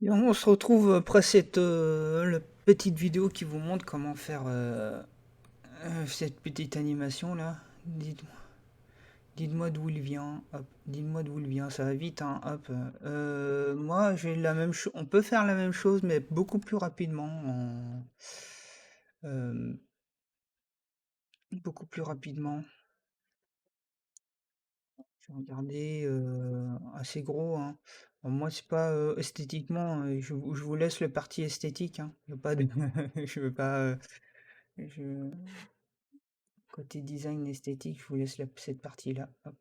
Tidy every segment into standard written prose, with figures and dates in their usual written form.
Et on se retrouve après cette petite vidéo qui vous montre comment faire cette petite animation là. Dites-moi d'où il vient. Hop, dites-moi d'où il vient. Ça va vite, hein. Hop. Moi, j'ai la même chose. On peut faire la même chose, mais beaucoup plus rapidement. Euh, beaucoup plus rapidement. Je vais regarder assez gros, hein. Bon, moi, c'est pas esthétiquement. Je vous laisse le parti esthétique, hein. Y a pas de... je veux pas. Je... Côté design esthétique, je vous laisse cette partie-là. Hop.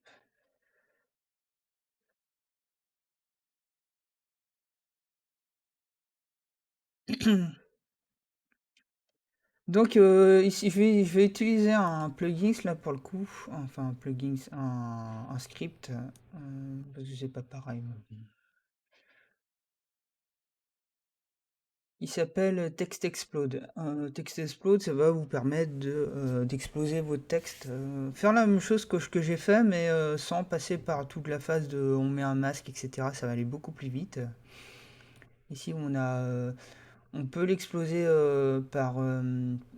Donc ici, je vais utiliser un plugin là pour le coup. Enfin, un plugin, un script. Parce que c'est pas pareil. Il s'appelle Text Explode. Text Explode, ça va vous permettre d'exploser votre texte. Faire la même chose que j'ai fait, mais sans passer par toute la phase de on met un masque, etc. Ça va aller beaucoup plus vite. Ici, on peut l'exploser par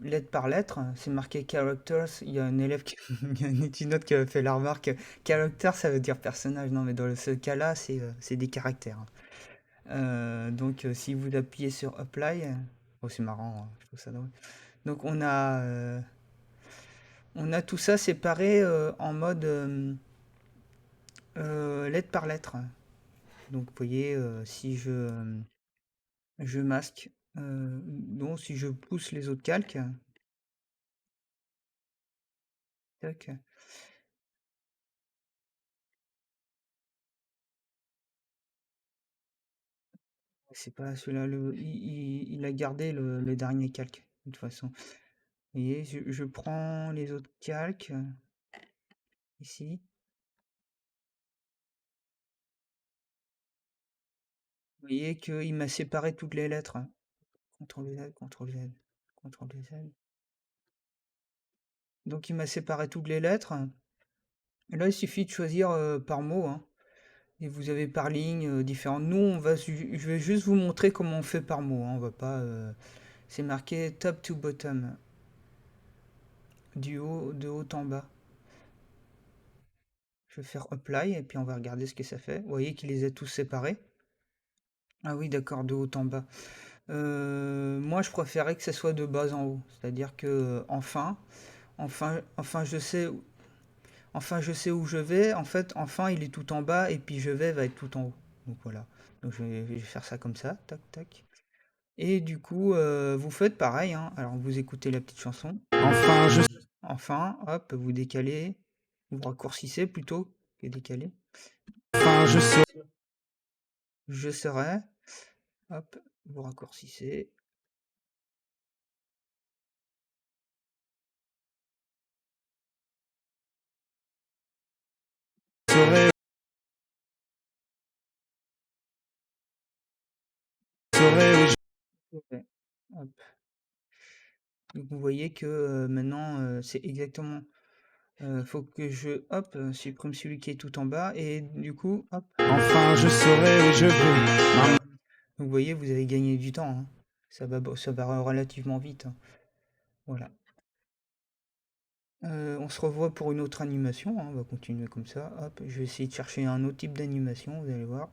lettre par lettre. C'est marqué characters. Il y a un élève, il y a une étudiante qui a fait la remarque. Character, ça veut dire personnage. Non, mais dans ce cas-là, c'est des caractères. Donc, si vous appuyez sur Apply, oh, c'est marrant, hein, je trouve ça drôle. Donc, on a tout ça séparé en mode lettre par lettre. Donc, vous voyez, si je masque, donc si je pousse les autres calques, tac, c'est pas celui-là, il a gardé le dernier calque, de toute façon. Vous voyez, je prends les autres calques, ici. Vous voyez qu'il m'a séparé toutes les lettres. CTRL Z, CTRL Z, CTRL Z. Donc il m'a séparé toutes les lettres. Et là, il suffit de choisir par mot, hein. Et vous avez par ligne différentes. Nous, je vais juste vous montrer comment on fait par mot, hein. On va pas. C'est marqué top to bottom, de haut en bas. Je vais faire apply et puis on va regarder ce que ça fait. Vous voyez qu'il les a tous séparés. Ah oui, d'accord, de haut en bas. Moi, je préférais que ça soit de bas en haut. C'est-à-dire que enfin, je sais où je vais. En fait, enfin, il est tout en bas et puis je vais va être tout en haut. Donc voilà. Donc je vais faire ça comme ça. Tac, tac. Et du coup, vous faites pareil, hein. Alors vous écoutez la petite chanson. Enfin, hop, vous décalez. Vous raccourcissez plutôt que décaler. Enfin, je serai. Hop, vous raccourcissez. Serai, serai, ouais. Hop. Donc vous voyez que maintenant c'est exactement. Faut que je hop supprime celui qui est tout en bas et du coup hop. Enfin, je saurai où je vais. Donc, vous voyez, vous avez gagné du temps, hein. Ça va relativement vite, hein. Voilà. On se revoit pour une autre animation, hein. On va continuer comme ça. Hop, je vais essayer de chercher un autre type d'animation, vous allez voir.